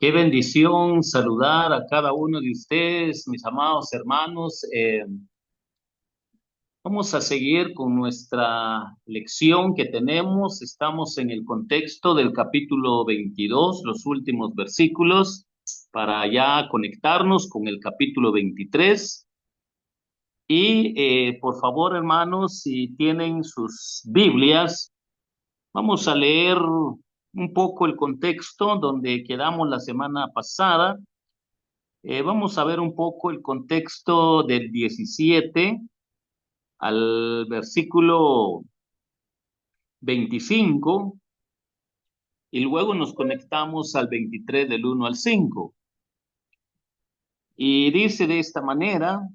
Qué bendición saludar a cada uno de ustedes, mis amados hermanos. Vamos a seguir con nuestra lección que tenemos. Estamos en el contexto del capítulo 22, los últimos versículos, para ya conectarnos con el capítulo 23. Por favor, hermanos, si tienen sus Biblias, vamos a leer un poco el contexto donde quedamos la semana pasada. Vamos a ver un poco el contexto del 17 al versículo 25 y luego nos conectamos al 23 del 1 al 5. Y dice de esta manera: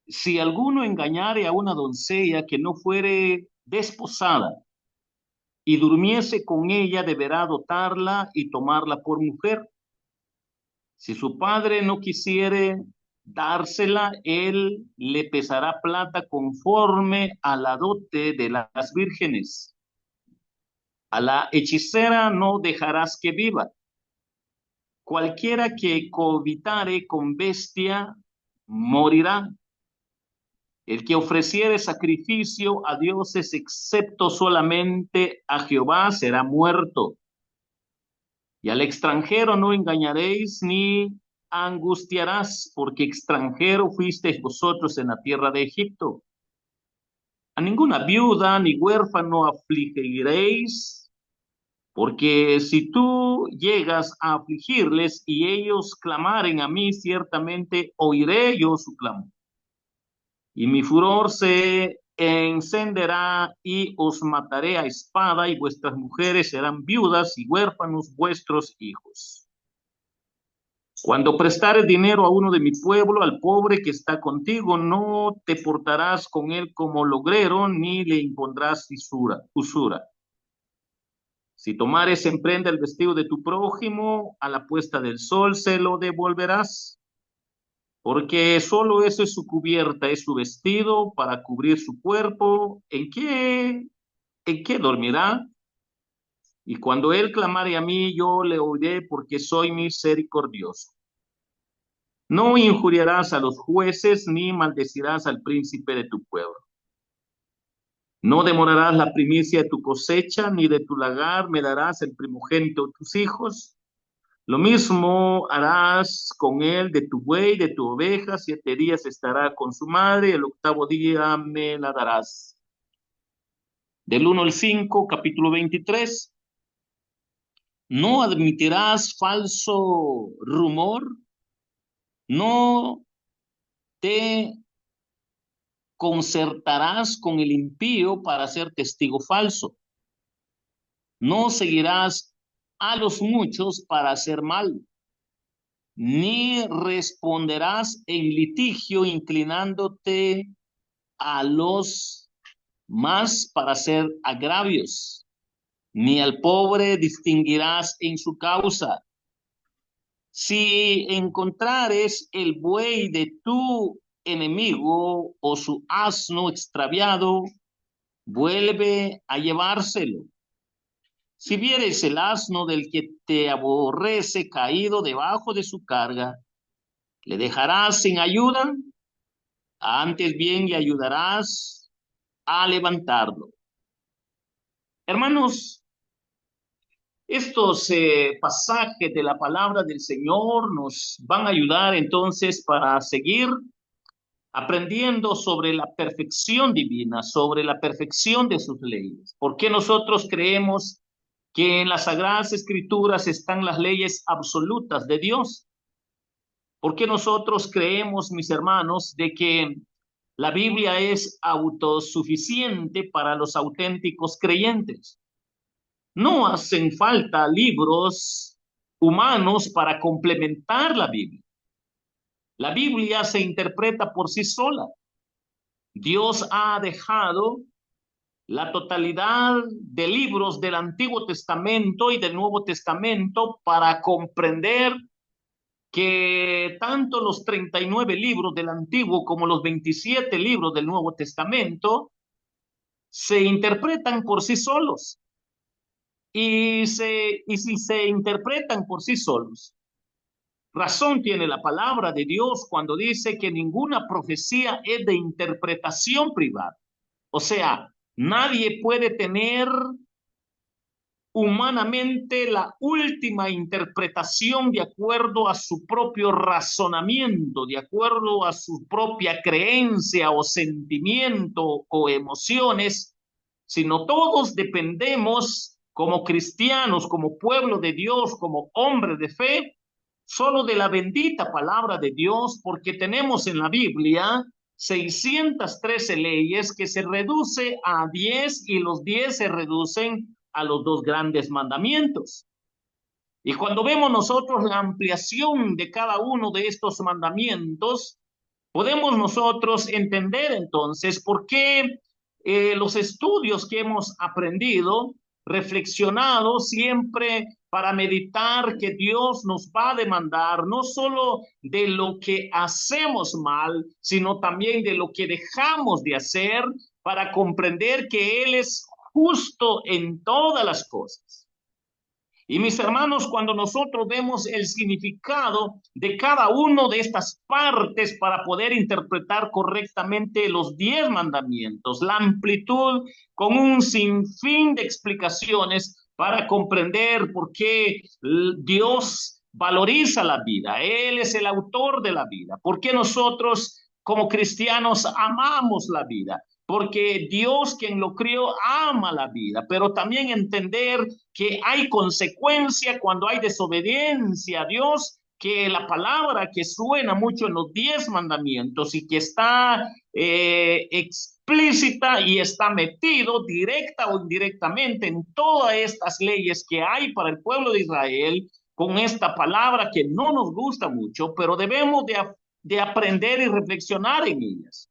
si alguno engañare a una doncella que no fuere desposada y durmiese con ella, deberá dotarla y tomarla por mujer. Si su padre no quisiere dársela, él le pesará plata conforme a la dote de las vírgenes. A la hechicera no dejarás que viva. Cualquiera que cohabitare con bestia morirá. El que ofreciere sacrificio a dioses excepto solamente a Jehová será muerto. Y al extranjero no engañaréis ni angustiarás, porque extranjero fuisteis vosotros en la tierra de Egipto. A ninguna viuda ni huérfano afligiréis, porque si tú llegas a afligirles y ellos clamaren a mí, ciertamente oiré yo su clamor. Y mi furor se encenderá y os mataré a espada, y vuestras mujeres serán viudas y huérfanos vuestros hijos. Cuando prestares dinero a uno de mi pueblo, al pobre que está contigo, no te portarás con él como logrero, ni le impondrás usura. Si tomares en prenda el vestido de tu prójimo, a la puesta del sol se lo devolverás, porque solo eso es su cubierta, es su vestido para cubrir su cuerpo. ¿En qué dormirá? Y cuando él clamare a mí, yo le oiré, porque soy misericordioso. No injuriarás a los jueces, ni maldecirás al príncipe de tu pueblo. No demorarás la primicia de tu cosecha, ni de tu lagar me darás el primogénito de tus hijos. Lo mismo harás con él de tu buey, de tu oveja. 7 días estará con su madre, el octavo día me la darás. Del 1 al 5, capítulo 23. No admitirás falso rumor, no te concertarás con el impío para ser testigo falso. No seguirás a los muchos para hacer mal, ni responderás en litigio inclinándote a los más para hacer agravios, ni al pobre distinguirás en su causa. Si encontrares el buey de tu enemigo o su asno extraviado, vuelve a llevárselo. Si vieres el asno del que te aborrece caído debajo de su carga, ¿le dejarás sin ayuda? Antes bien le ayudarás a levantarlo. Hermanos, estos pasajes de la palabra del Señor nos van a ayudar entonces para seguir aprendiendo sobre la perfección divina, sobre la perfección de sus leyes. ¿Por qué nosotros creemos que en las Sagradas Escrituras están las leyes absolutas de Dios? ¿Por qué nosotros creemos, mis hermanos, de que la Biblia es autosuficiente para los auténticos creyentes? No hacen falta libros humanos para complementar la Biblia. La Biblia se interpreta por sí sola. Dios ha dejado la totalidad de libros del Antiguo Testamento y del Nuevo Testamento para comprender que tanto los 39 libros del Antiguo como los 27 libros del Nuevo Testamento se interpretan por sí solos. y si se interpretan por sí solos. Razón tiene la palabra de Dios cuando dice que ninguna profecía es de interpretación privada. O sea, nadie puede tener humanamente la última interpretación de acuerdo a su propio razonamiento, de acuerdo a su propia creencia o sentimiento o emociones, sino todos dependemos como cristianos, como pueblo de Dios, como hombres de fe, solo de la bendita palabra de Dios, porque tenemos en la Biblia 613 leyes que se reduce a 10 y los 10 se reducen a los dos grandes mandamientos. Y cuando vemos nosotros la ampliación de cada uno de estos mandamientos, podemos nosotros entender entonces por qué los estudios que hemos aprendido, reflexionado siempre para meditar que Dios nos va a demandar no solo de lo que hacemos mal, sino también de lo que dejamos de hacer para comprender que Él es justo en todas las cosas. Y mis hermanos, cuando nosotros vemos el significado de cada uno de estas partes para poder interpretar correctamente los 10 mandamientos, la amplitud con un sinfín de explicaciones para comprender por qué Dios valoriza la vida, Él es el autor de la vida, por qué nosotros como cristianos amamos la vida, porque Dios quien lo crió ama la vida, pero también entender que hay consecuencia cuando hay desobediencia a Dios, que la palabra que suena mucho en los 10 mandamientos y que está explícita y está metido directa o indirectamente en todas estas leyes que hay para el pueblo de Israel, con esta palabra que no nos gusta mucho, pero debemos de aprender y reflexionar en ellas.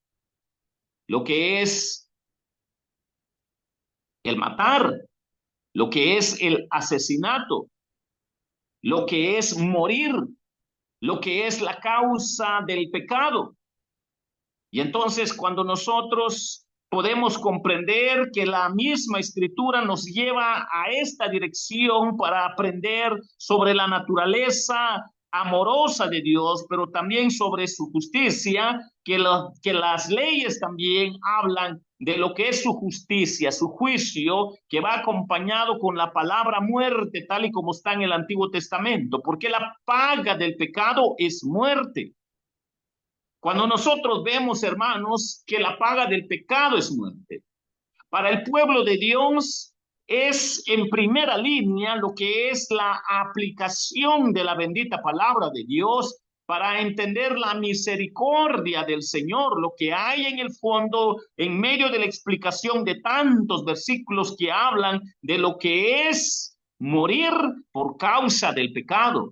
Lo que es el matar, lo que es el asesinato, lo que es morir, lo que es la causa del pecado. Y entonces cuando nosotros podemos comprender que la misma escritura nos lleva a esta dirección para aprender sobre la naturaleza amorosa de Dios, pero también sobre su justicia, que las leyes también hablan de lo que es su justicia, su juicio, que va acompañado con la palabra muerte, tal y como está en el Antiguo Testamento, porque la paga del pecado es muerte. Cuando nosotros vemos, hermanos, que la paga del pecado es muerte, para el pueblo de Dios es en primera línea lo que es la aplicación de la bendita palabra de Dios para entender la misericordia del Señor, lo que hay en el fondo, en medio de la explicación de tantos versículos que hablan de lo que es morir por causa del pecado.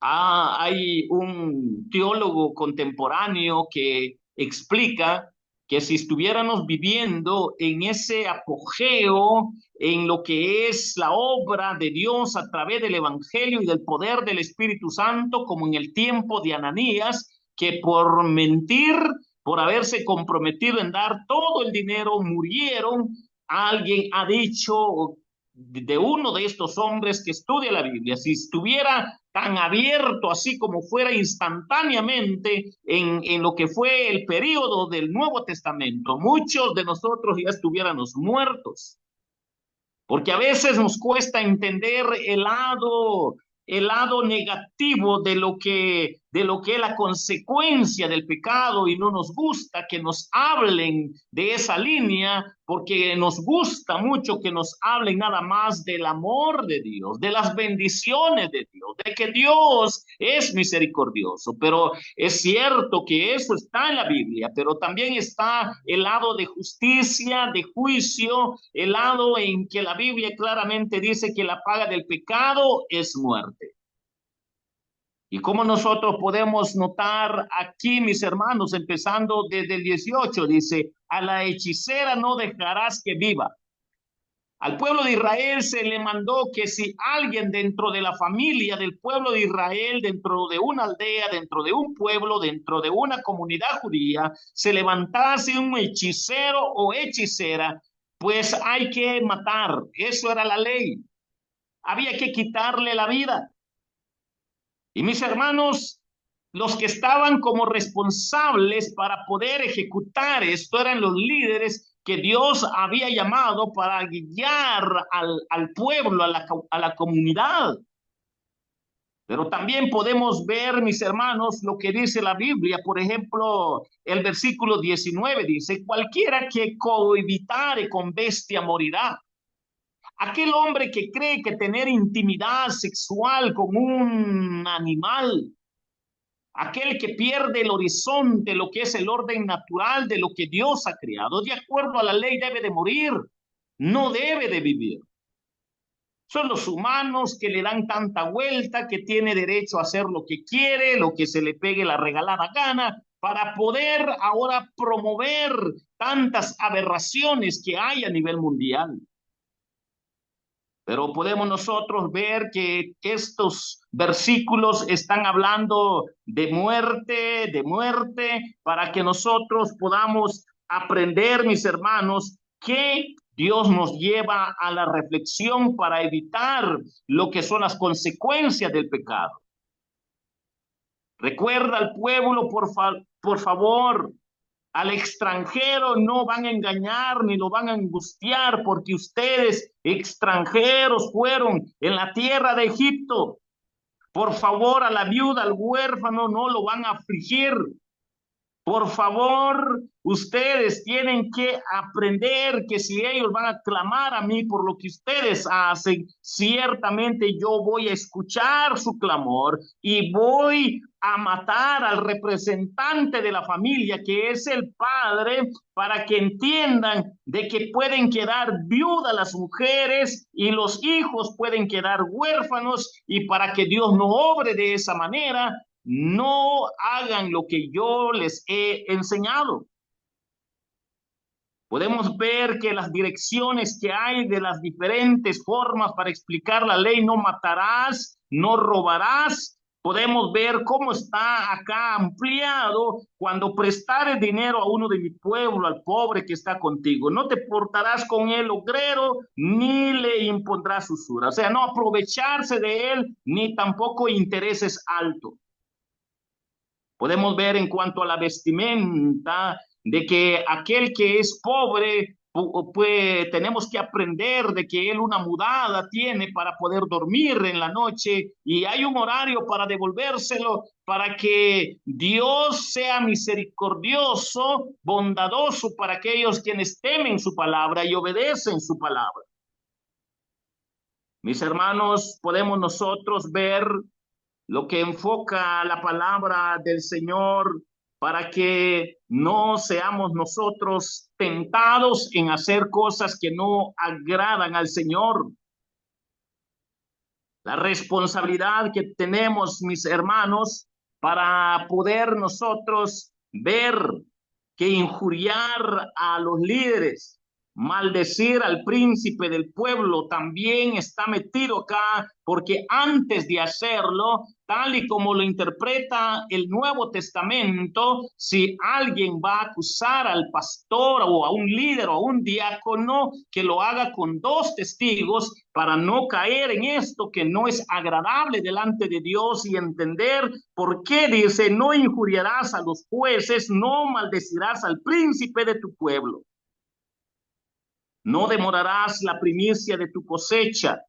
Hay un teólogo contemporáneo que explica que si estuviéramos viviendo en ese apogeo, en lo que es la obra de Dios a través del Evangelio y del poder del Espíritu Santo, como en el tiempo de Ananías, que por mentir, por haberse comprometido en dar todo el dinero, murieron. Alguien ha dicho de uno de estos hombres que estudia la Biblia, si estuviera tan abierto así como fuera instantáneamente en lo que fue el periodo del Nuevo Testamento, muchos de nosotros ya estuviéramos muertos, porque a veces nos cuesta entender el lado negativo de lo que es la consecuencia del pecado, y no nos gusta que nos hablen de esa línea, porque nos gusta mucho que nos hablen nada más del amor de Dios, de las bendiciones de Dios, de que Dios es misericordioso. Pero es cierto que eso está en la Biblia, pero también está el lado de justicia, de juicio, el lado en que la Biblia claramente dice que la paga del pecado es muerte. Y cómo nosotros podemos notar aquí, mis hermanos, empezando desde el 18, dice, a la hechicera no dejarás que viva. Al pueblo de Israel se le mandó que si alguien dentro de la familia del pueblo de Israel, dentro de una aldea, dentro de un pueblo, dentro de una comunidad judía, se levantase un hechicero o hechicera, pues hay que matar. Eso era la ley. Había que quitarle la vida. Y mis hermanos, los que estaban como responsables para poder ejecutar esto eran los líderes que Dios había llamado para guiar al pueblo, a la comunidad. Pero también podemos ver, mis hermanos, lo que dice la Biblia. Por ejemplo, el versículo 19 dice, cualquiera que cohabitare con bestia morirá. Aquel hombre que cree que tener intimidad sexual con un animal, aquel que pierde el horizonte, lo que es el orden natural de lo que Dios ha creado, de acuerdo a la ley debe de morir, no debe de vivir. Son los humanos que le dan tanta vuelta, que tiene derecho a hacer lo que quiere, lo que se le pegue la regalada gana, para poder ahora promover tantas aberraciones que hay a nivel mundial. Pero podemos nosotros ver que estos versículos están hablando de muerte, para que nosotros podamos aprender, mis hermanos, que Dios nos lleva a la reflexión para evitar lo que son las consecuencias del pecado. Recuerda al pueblo, por favor, al extranjero no van a engañar ni lo van a angustiar, porque ustedes extranjeros fueron en la tierra de Egipto. Por favor, a la viuda, al huérfano no lo van a afligir. Por favor, ustedes tienen que aprender que si ellos van a clamar a mí por lo que ustedes hacen, ciertamente yo voy a escuchar su clamor y voy a matar al representante de la familia, que es el padre, para que entiendan de que pueden quedar viudas las mujeres y los hijos pueden quedar huérfanos, y para que Dios no obre de esa manera, no hagan lo que yo les he enseñado. Podemos ver que las direcciones que hay de las diferentes formas para explicar la ley, no matarás, no robarás, podemos ver cómo está acá ampliado: cuando prestares dinero a uno de mi pueblo, al pobre que está contigo, no te portarás con él ogrero, ni le impondrás usura. O sea, no aprovecharse de él, ni tampoco intereses altos. Podemos ver en cuanto a la vestimenta, de que aquel que es pobre, pues tenemos que aprender de que él una mudada tiene para poder dormir en la noche, y hay un horario para devolvérselo, para que Dios sea misericordioso, bondadoso para aquellos quienes temen su palabra y obedecen su palabra. Mis hermanos, podemos nosotros ver lo que enfoca la palabra del Señor, para que no seamos nosotros tentados en hacer cosas que no agradan al Señor. La responsabilidad que tenemos, mis hermanos, para poder nosotros ver que injuriar a los líderes, maldecir al príncipe del pueblo, también está metido acá, porque antes de hacerlo, tal y como lo interpreta el Nuevo Testamento, si alguien va a acusar al pastor o a un líder o a un diácono, que lo haga con dos testigos, para no caer en esto que no es agradable delante de Dios, y entender por qué dice: no injuriarás a los jueces, no maldecirás al príncipe de tu pueblo. No demorarás la primicia de tu cosecha.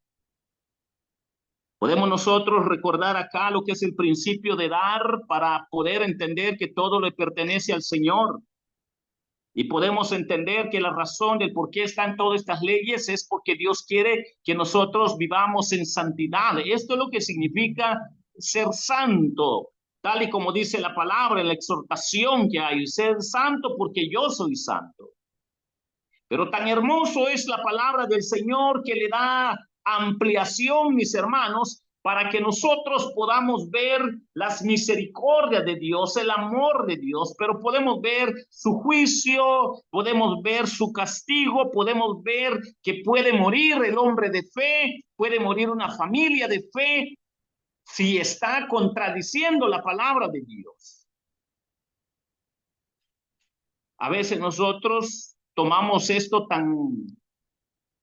Podemos nosotros recordar acá lo que es el principio de dar, para poder entender que todo le pertenece al Señor. Y podemos entender que la razón del por qué están todas estas leyes es porque Dios quiere que nosotros vivamos en santidad. Esto es lo que significa ser santo, tal y como dice la palabra en la exhortación que hay: ser santo porque yo soy santo. Pero tan hermoso es la palabra del Señor, que le da ampliación, mis hermanos, para que nosotros podamos ver las misericordias de Dios, el amor de Dios, pero podemos ver su juicio, podemos ver su castigo, podemos ver que puede morir el hombre de fe, puede morir una familia de fe, si está contradiciendo la palabra de Dios. A veces nosotros tomamos esto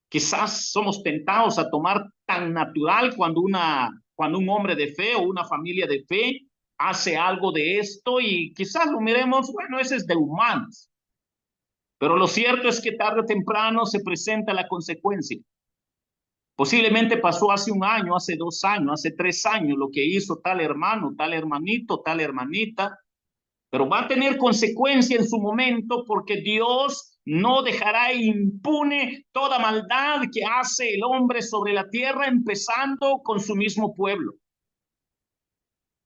quizás somos tentados a tomar tan natural cuando un hombre de fe o una familia de fe hace algo de esto y quizás lo miremos, bueno, ese es de humanos. Pero lo cierto es que tarde o temprano se presenta la consecuencia. Posiblemente pasó hace un año, hace 2 años, hace 3 años lo que hizo tal hermano, tal hermanito, tal hermanita, pero va a tener consecuencia en su momento porque Dios no dejará impune toda maldad que hace el hombre sobre la tierra, empezando con su mismo pueblo.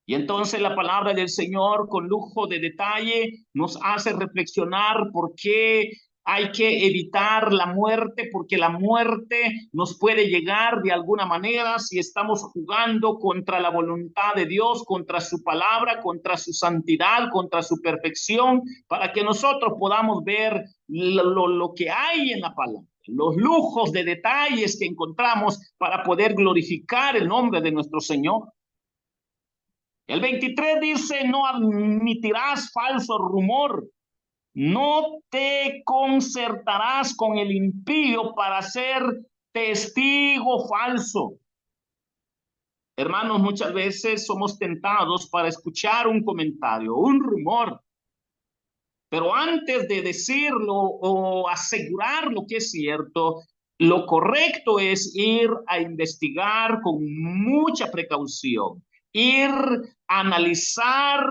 Y entonces la palabra del Señor, con lujo de detalle, nos hace reflexionar por qué hay que evitar la muerte, porque la muerte nos puede llegar de alguna manera si estamos jugando contra la voluntad de Dios, contra su palabra, contra su santidad, contra su perfección, para que nosotros podamos ver lo que hay en la palabra, los lujos de detalles que encontramos para poder glorificar el nombre de nuestro Señor. El 23 dice, no admitirás falso rumor, no te concertarás con el impío para ser testigo falso. Hermanos, muchas veces somos tentados para escuchar un comentario, un rumor, pero antes de decirlo o asegurar lo que es cierto, lo correcto es ir a investigar con mucha precaución, ir a analizar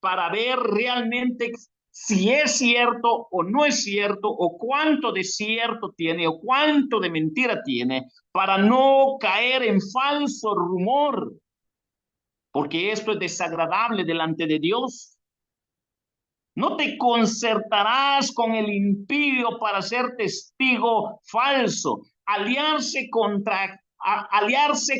para ver realmente si es cierto o no es cierto, o cuánto de cierto tiene o cuánto de mentira tiene, para no caer en falso rumor, porque esto es desagradable delante de Dios. No te concertarás con el impío para ser testigo falso, aliarse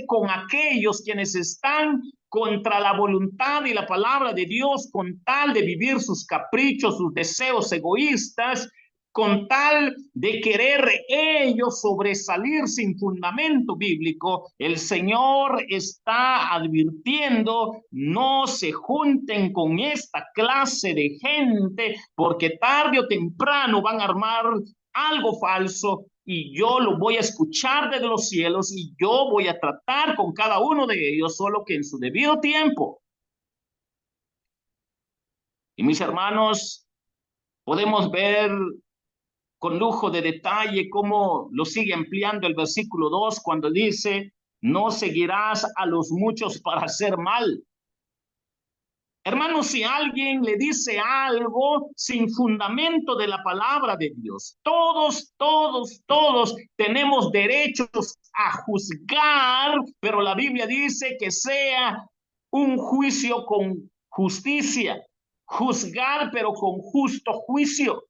con aquellos quienes están contra la voluntad y la palabra de Dios, con tal de vivir sus caprichos, sus deseos egoístas, con tal de querer ellos sobresalir sin fundamento bíblico. El Señor está advirtiendo, no se junten con esta clase de gente, porque tarde o temprano van a armar algo falso y yo lo voy a escuchar desde los cielos y yo voy a tratar con cada uno de ellos, solo que en su debido tiempo. Y mis hermanos, podemos ver con lujo de detalle cómo lo sigue ampliando el versículo 2 cuando dice, no seguirás a los muchos para hacer mal. Hermanos, si alguien le dice algo sin fundamento de la palabra de Dios, todos tenemos derechos a juzgar, pero la Biblia dice que sea un juicio con justicia, juzgar pero con justo juicio,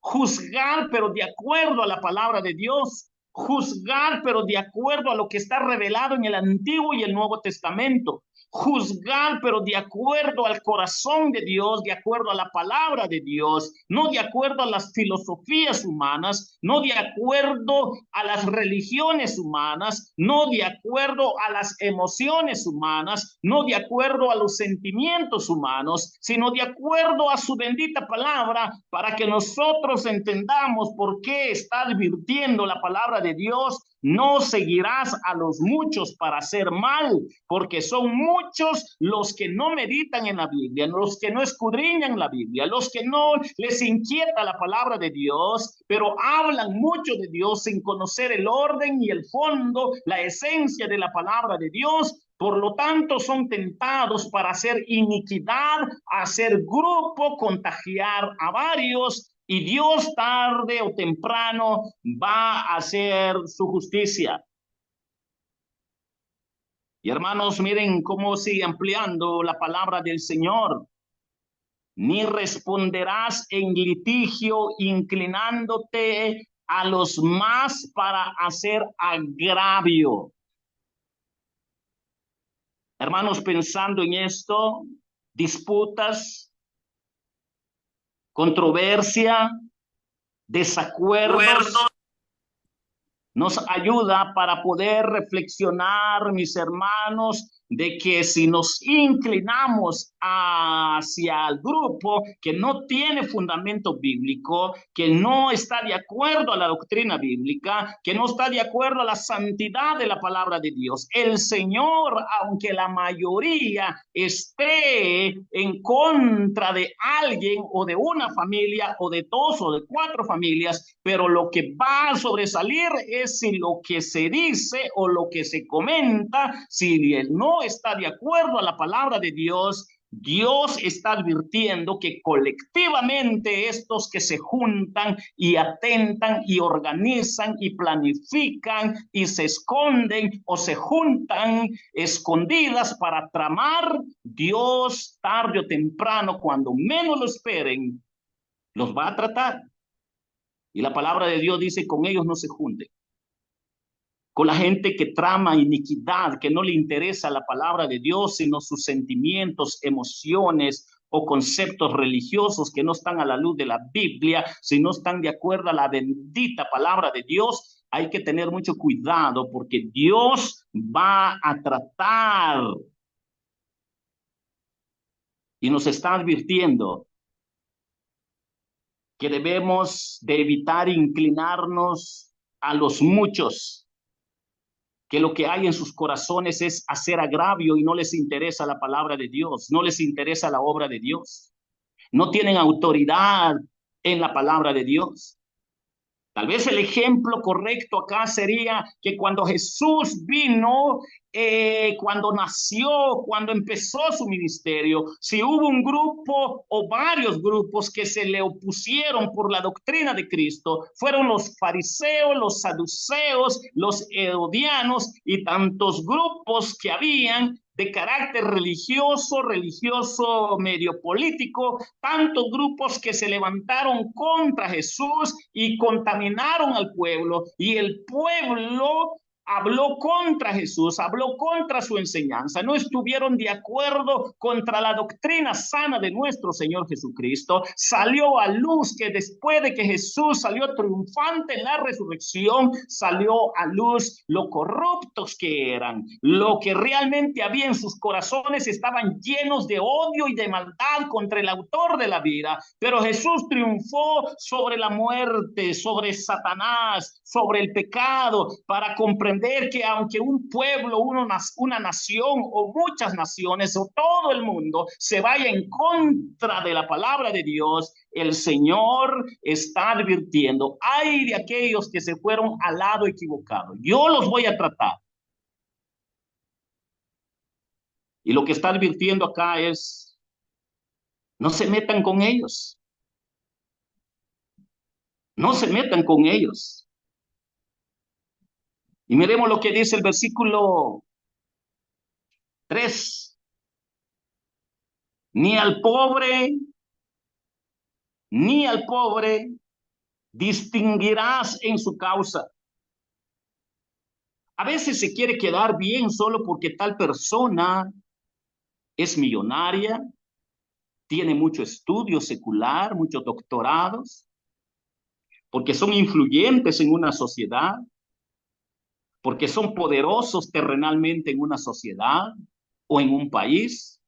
juzgar pero de acuerdo a la palabra de Dios, juzgar pero de acuerdo a lo que está revelado en el Antiguo y el Nuevo Testamento, juzgar pero de acuerdo al corazón de Dios, de acuerdo a la palabra de Dios, no de acuerdo a las filosofías humanas, no de acuerdo a las religiones humanas, no de acuerdo a las emociones humanas, no de acuerdo a los sentimientos humanos, sino de acuerdo a su bendita palabra, para que nosotros entendamos por qué está advirtiendo la palabra de Dios. No seguirás a los muchos para hacer mal, porque son muchos los que no meditan en la Biblia, los que no escudriñan la Biblia, los que no les inquieta la palabra de Dios, pero hablan mucho de Dios sin conocer el orden y el fondo, la esencia de la palabra de Dios. Por lo tanto, son tentados para hacer iniquidad, hacer grupo, contagiar a varios, y Dios tarde o temprano va a hacer su justicia. Y hermanos, miren cómo sigue ampliando la palabra del Señor. Ni responderás en litigio inclinándote a los más para hacer agravio. Hermanos, pensando en esto, disputas, controversia, desacuerdos, Nos ayuda para poder reflexionar, mis hermanos, de que si nos inclinamos hacia el grupo que no tiene fundamento bíblico, que no está de acuerdo a la doctrina bíblica, que no está de acuerdo a la santidad de la palabra de Dios, el Señor, aunque la mayoría esté en contra de alguien o de una familia o de dos o de cuatro familias, pero lo que va a sobresalir es si lo que se dice o lo que se comenta, si él no está de acuerdo a la palabra de Dios. Dios está advirtiendo que colectivamente estos que se juntan y atentan y organizan y planifican y se esconden o se juntan escondidas para tramar, Dios tarde o temprano, cuando menos lo esperen, los va a tratar. Y la palabra de Dios dice, con ellos no se junten. Con la gente que trama iniquidad, que no le interesa la palabra de Dios, sino sus sentimientos, emociones o conceptos religiosos que no están a la luz de la Biblia, si no están de acuerdo a la bendita palabra de Dios, hay que tener mucho cuidado porque Dios va a tratar y nos está advirtiendo que debemos de evitar inclinarnos a los muchos, que lo que hay en sus corazones es hacer agravio y no les interesa la palabra de Dios, no les interesa la obra de Dios, no tienen autoridad en la palabra de Dios. Tal vez el ejemplo correcto acá sería que cuando Jesús vino, cuando nació, cuando empezó su ministerio, si hubo un grupo o varios grupos que se le opusieron por la doctrina de Cristo, fueron los fariseos, los saduceos, los herodianos y tantos grupos que habían de carácter religioso medio político, tantos grupos que se levantaron contra Jesús y contaminaron al pueblo, y el pueblo habló contra Jesús, habló contra su enseñanza, no estuvieron de acuerdo contra la doctrina sana de nuestro Señor Jesucristo. Salió a luz que después de que Jesús salió triunfante en la resurrección, salió a luz lo corruptos que eran, lo que realmente había en sus corazones, estaban llenos de odio y de maldad contra el autor de la vida. Pero Jesús triunfó sobre la muerte, sobre Satanás, sobre el pecado, para comprender que aunque un pueblo, una nación o muchas naciones o todo el mundo se vaya en contra de la palabra de Dios, el Señor está advirtiendo, hay de aquellos que se fueron al lado equivocado, yo los voy a tratar. Y lo que está advirtiendo acá es, no se metan con ellos, no se metan con ellos. Y miremos lo que dice el versículo 3. Ni al pobre, ni al pobre distinguirás en su causa. A veces se quiere quedar bien solo porque tal persona es millonaria, tiene mucho estudio secular, muchos doctorados, porque son influyentes en una sociedad, porque son poderosos terrenalmente en una sociedad o en un país.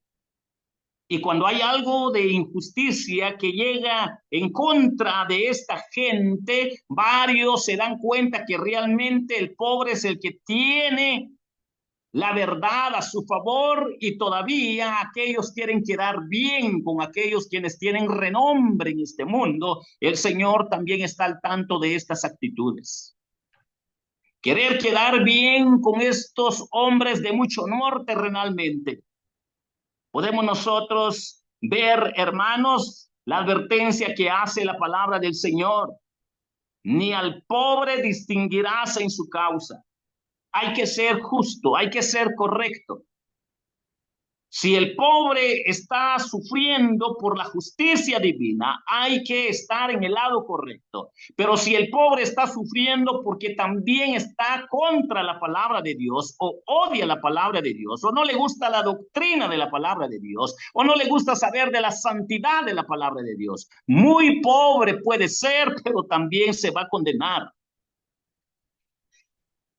Y cuando hay algo de injusticia que llega en contra de esta gente, varios se dan cuenta que realmente el pobre es el que tiene la verdad a su favor, y todavía aquellos quieren quedar bien con aquellos quienes tienen renombre en este mundo. El Señor también está al tanto de estas actitudes. Querer quedar bien con estos hombres de mucho honor terrenalmente. Podemos nosotros ver, hermanos, la advertencia que hace la palabra del Señor. Ni al pobre distinguirás en su causa. Hay que ser justo, hay que ser correcto. Si el pobre está sufriendo por la justicia divina, hay que estar en el lado correcto. Pero si el pobre está sufriendo porque también está contra la palabra de Dios, o odia la palabra de Dios, o no le gusta la doctrina de la palabra de Dios, o no le gusta saber de la santidad de la palabra de Dios, muy pobre puede ser, pero también se va a condenar.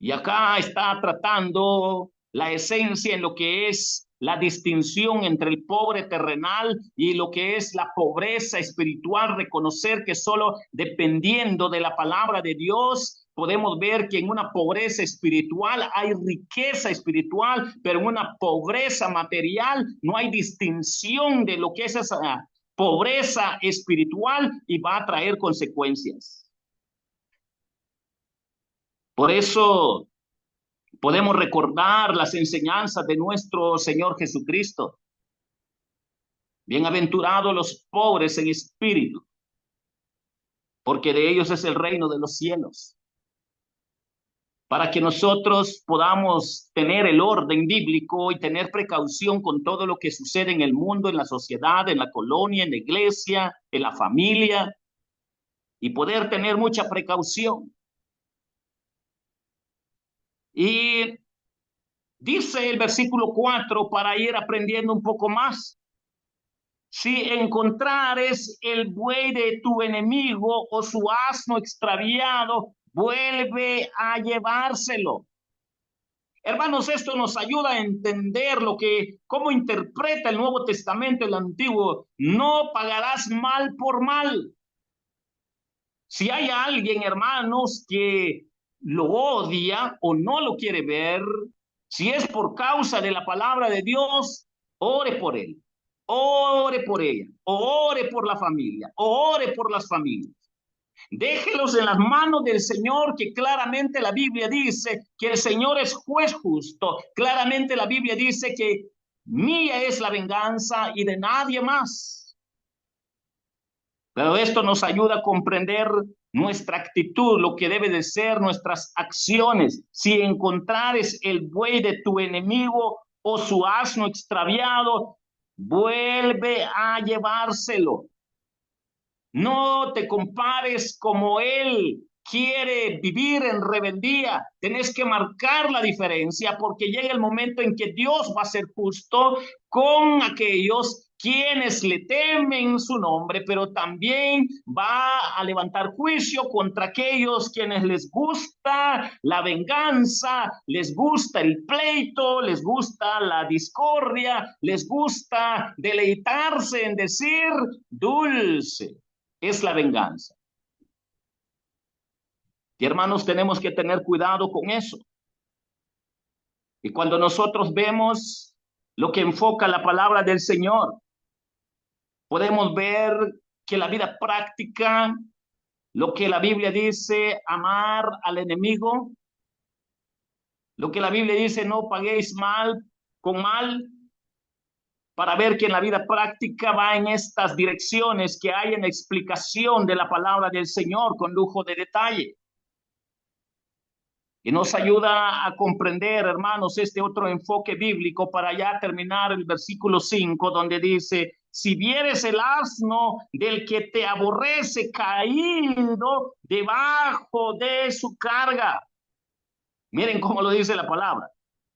Y acá está tratando la esencia en lo que es la distinción entre el pobre terrenal y lo que es la pobreza espiritual, reconocer que solo dependiendo de la palabra de Dios podemos ver que en una pobreza espiritual hay riqueza espiritual, pero en una pobreza material no hay distinción de lo que es esa pobreza espiritual y va a traer consecuencias. Por eso podemos recordar las enseñanzas de nuestro Señor Jesucristo. Bienaventurados los pobres en espíritu, porque de ellos es el reino de los cielos. Para que nosotros podamos tener el orden bíblico y tener precaución con todo lo que sucede en el mundo, en la sociedad, en la colonia, en la iglesia, en la familia, y poder tener mucha precaución. Y dice el versículo 4 para ir aprendiendo un poco más. Si encontrares el buey de tu enemigo o su asno extraviado, vuelve a llevárselo. Hermanos, esto nos ayuda a entender cómo interpreta el Nuevo Testamento, el Antiguo. No pagarás mal por mal. Si hay alguien, hermanos, que lo odia o no lo quiere ver, si es por causa de la palabra de Dios, ore por él, ore por ella, ore por la familia, ore por las familias. Déjelos en las manos del Señor, que claramente la Biblia dice que el Señor es juez justo. Claramente la Biblia dice que mía es la venganza y de nadie más. Pero esto nos ayuda a comprender nuestra actitud, lo que debe de ser nuestras acciones. Si encontrares el buey de tu enemigo o su asno extraviado, vuelve a llevárselo. No te compares como él quiere vivir en rebeldía. Tenés que marcar la diferencia, porque llega el momento en que Dios va a ser justo con aquellos quienes le temen su nombre, pero también va a levantar juicio contra aquellos quienes les gusta la venganza, les gusta el pleito, les gusta la discordia, les gusta deleitarse en decir dulce es la venganza. Y hermanos, tenemos que tener cuidado con eso. Y cuando nosotros vemos lo que enfoca la palabra del Señor, podemos ver que la vida práctica, lo que la Biblia dice, amar al enemigo, lo que la Biblia dice, no paguéis mal con mal, para ver que en la vida práctica va en estas direcciones que hay en la explicación de la palabra del Señor con lujo de detalle. Y nos ayuda a comprender, hermanos, este otro enfoque bíblico para ya terminar el versículo 5, donde dice, si vieres el asno del que te aborrece caído debajo de su carga. Miren cómo lo dice la palabra.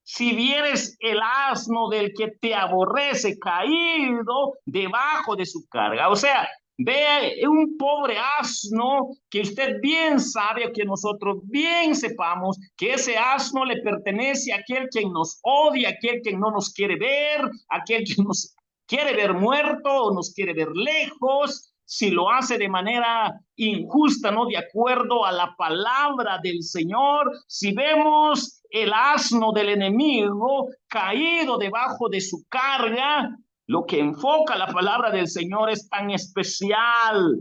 Si vieres el asno del que te aborrece caído debajo de su carga. O sea, ve un pobre asno que usted bien sabe, que nosotros bien sepamos que ese asno le pertenece a aquel quien nos odia, a aquel quien no nos quiere ver, a aquel quien nos quiere ver muerto o nos quiere ver lejos. Si lo hace de manera injusta, no de acuerdo a la palabra del Señor, si vemos el asno del enemigo caído debajo de su carga, lo que enfoca la palabra del Señor es tan especial.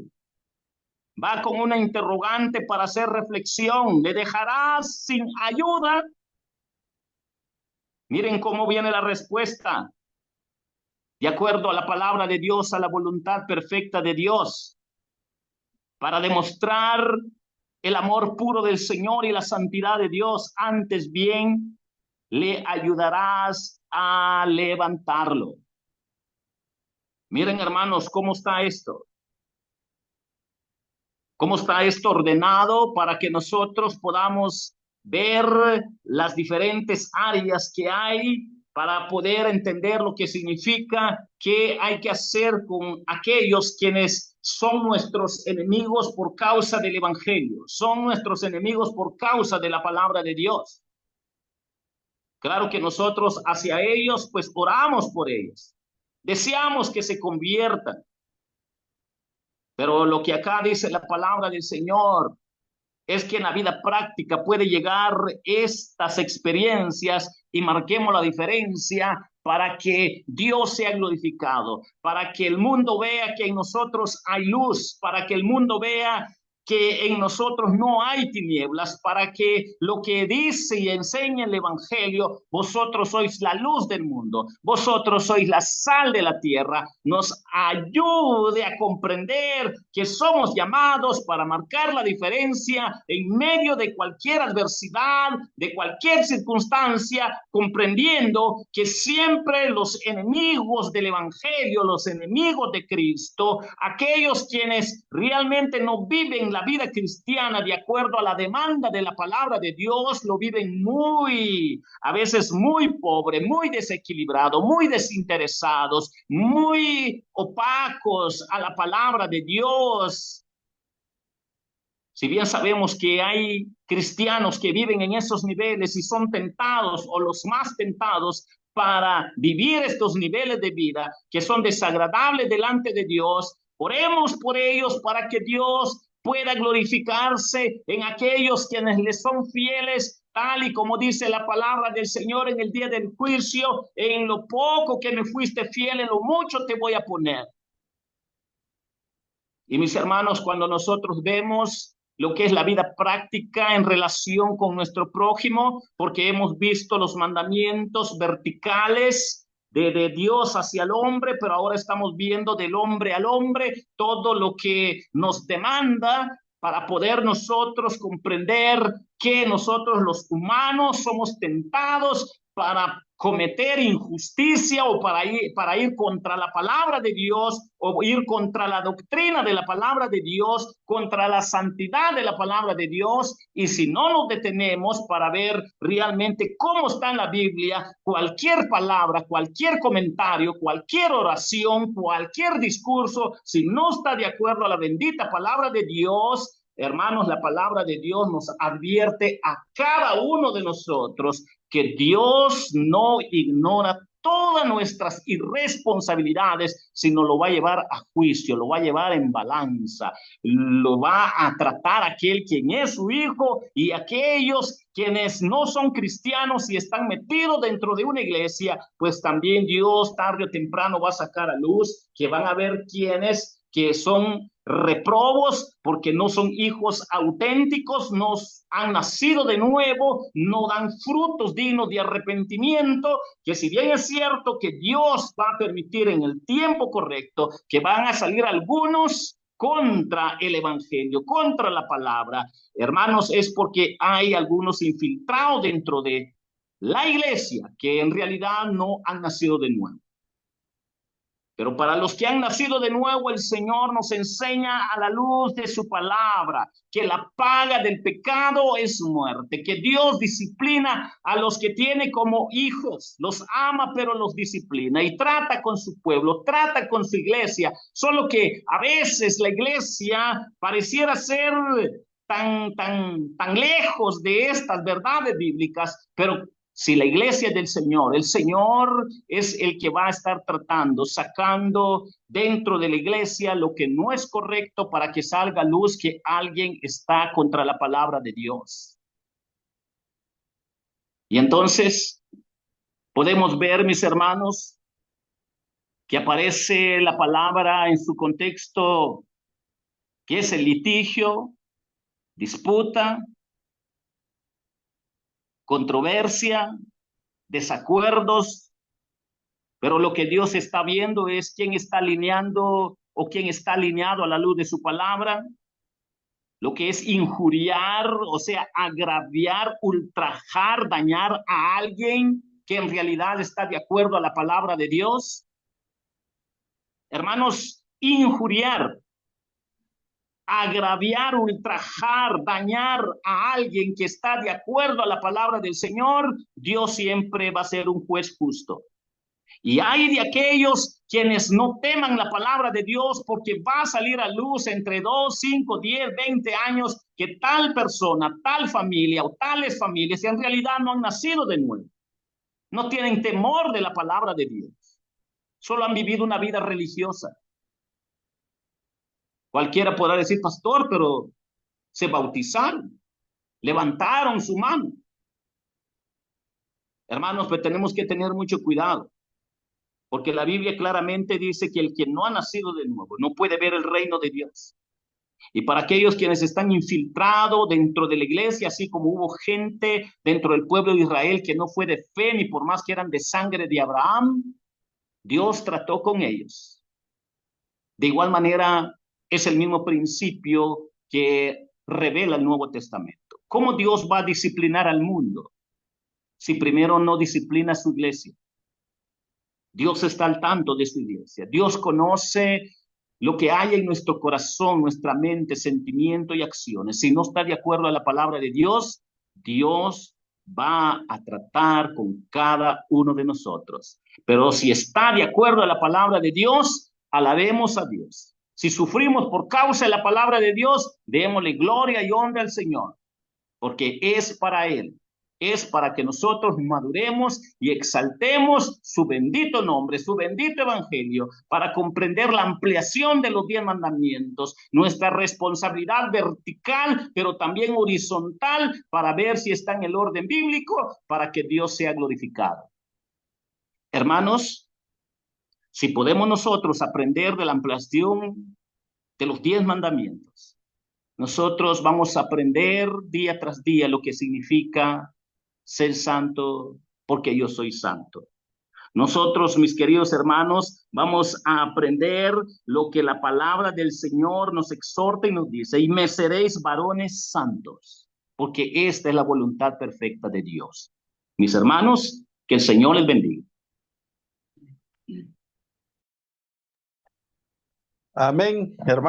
Va con una interrogante para hacer reflexión. ¿Le dejarás sin ayuda? Miren cómo viene la respuesta. De acuerdo a la palabra de Dios, a la voluntad perfecta de Dios, para demostrar el amor puro del Señor y la santidad de Dios, antes bien le ayudarás a levantarlo. Miren, hermanos, cómo está esto. Cómo está esto ordenado para que nosotros podamos ver las diferentes áreas que hay para poder entender lo que significa, qué hay que hacer con aquellos quienes son nuestros enemigos por causa del Evangelio, son nuestros enemigos por causa de la palabra de Dios. Claro que nosotros hacia ellos, pues oramos por ellos, deseamos que se conviertan, pero lo que acá dice la palabra del Señor es que en la vida práctica puede llegar estas experiencias y marquemos la diferencia para que Dios sea glorificado, para que el mundo vea que en nosotros hay luz, para que el mundo vea que en nosotros no hay tinieblas, para que lo que dice y enseña el Evangelio, vosotros sois la luz del mundo, vosotros sois la sal de la tierra, nos ayude a comprender que somos llamados para marcar la diferencia en medio de cualquier adversidad, de cualquier circunstancia, comprendiendo que siempre los enemigos del Evangelio, los enemigos de Cristo, aquellos quienes realmente no viven la vida cristiana de acuerdo a la demanda de la palabra de Dios, lo viven a veces muy pobre, muy desequilibrado, muy desinteresados, muy opacos a la palabra de Dios. Si bien sabemos que hay cristianos que viven en esos niveles y son tentados o los más tentados para vivir estos niveles de vida que son desagradables delante de Dios, oremos por ellos para que Dios pueda glorificarse en aquellos quienes le son fieles, tal y como dice la palabra del Señor en el día del juicio: en lo poco que me fuiste fiel, en lo mucho te voy a poner. Y mis hermanos, cuando nosotros vemos lo que es la vida práctica en relación con nuestro prójimo, porque hemos visto los mandamientos verticales de Dios hacia el hombre, pero ahora estamos viendo del hombre al hombre todo lo que nos demanda para poder nosotros comprender que nosotros los humanos somos tentados para cometer injusticia o para ir contra la palabra de Dios o ir contra la doctrina de la palabra de Dios, contra la santidad de la palabra de Dios. Y si no nos detenemos para ver realmente cómo está en la Biblia, cualquier palabra, cualquier comentario, cualquier oración, cualquier discurso, si no está de acuerdo a la bendita palabra de Dios, hermanos, la palabra de Dios nos advierte a cada uno de nosotros que Dios no ignora todas nuestras irresponsabilidades, sino lo va a llevar a juicio, lo va a llevar en balanza, lo va a tratar aquel quien es su hijo y aquellos quienes no son cristianos y están metidos dentro de una iglesia, pues también Dios tarde o temprano va a sacar a luz que van a ver quienes que son reprobos porque no son hijos auténticos, no han nacido de nuevo, no dan frutos dignos de arrepentimiento, que si bien es cierto que Dios va a permitir en el tiempo correcto que van a salir algunos contra el evangelio, contra la palabra, hermanos, es porque hay algunos infiltrados dentro de la iglesia que en realidad no han nacido de nuevo. Pero para los que han nacido de nuevo, el Señor nos enseña a la luz de su palabra que la paga del pecado es muerte, que Dios disciplina a los que tiene como hijos, los ama pero los disciplina y trata con su pueblo, trata con su iglesia, solo que a veces la iglesia pareciera ser tan lejos de estas verdades bíblicas, pero si la iglesia es del Señor, el Señor es el que va a estar tratando, sacando dentro de la iglesia lo que no es correcto para que salga luz que alguien está contra la palabra de Dios. Y entonces podemos ver, mis hermanos, que aparece la palabra en su contexto, que es el litigio, disputa, controversia, desacuerdos, pero lo que Dios está viendo es quién está alineando o quién está alineado a la luz de su palabra. Lo que es injuriar, o sea, agraviar, ultrajar, dañar a alguien que en realidad está de acuerdo a la palabra de Dios. Hermanos, injuriar agraviar, ultrajar, dañar a alguien que está de acuerdo a la palabra del Señor, Dios siempre va a ser un juez justo. Y hay de aquellos quienes no teman la palabra de Dios, porque va a salir a luz entre 2, 5, 10, 20 años que tal persona, tal familia o tales familias en realidad no han nacido de nuevo. No tienen temor de la palabra de Dios. Solo han vivido una vida religiosa. Cualquiera podrá decir, pastor, pero se bautizaron, levantaron su mano. Hermanos, pues tenemos que tener mucho cuidado, porque la Biblia claramente dice que el que no ha nacido de nuevo no puede ver el reino de Dios. Y para aquellos quienes están infiltrados dentro de la iglesia, así como hubo gente dentro del pueblo de Israel que no fue de fe, ni por más que eran de sangre de Abraham, Dios trató con ellos. De igual manera, es el mismo principio que revela el Nuevo Testamento. ¿Cómo Dios va a disciplinar al mundo si primero no disciplina a su iglesia? Dios está al tanto de su iglesia. Dios conoce lo que hay en nuestro corazón, nuestra mente, sentimiento y acciones. Si no está de acuerdo a la palabra de Dios, Dios va a tratar con cada uno de nosotros. Pero si está de acuerdo a la palabra de Dios, alabemos a Dios. Si sufrimos por causa de la palabra de Dios, démosle gloria y honra al Señor, porque es para Él. Es para que nosotros maduremos y exaltemos su bendito nombre, su bendito evangelio, para comprender la ampliación de los 10 mandamientos, nuestra responsabilidad vertical, pero también horizontal, para ver si está en el orden bíblico, para que Dios sea glorificado. Hermanos, si podemos nosotros aprender de la ampliación de los 10 mandamientos, nosotros vamos a aprender día tras día lo que significa ser santo, porque yo soy santo. Nosotros, mis queridos hermanos, vamos a aprender lo que la palabra del Señor nos exhorta y nos dice: y me seréis varones santos, porque esta es la voluntad perfecta de Dios. Mis hermanos, que el Señor les bendiga. Amén, hermano.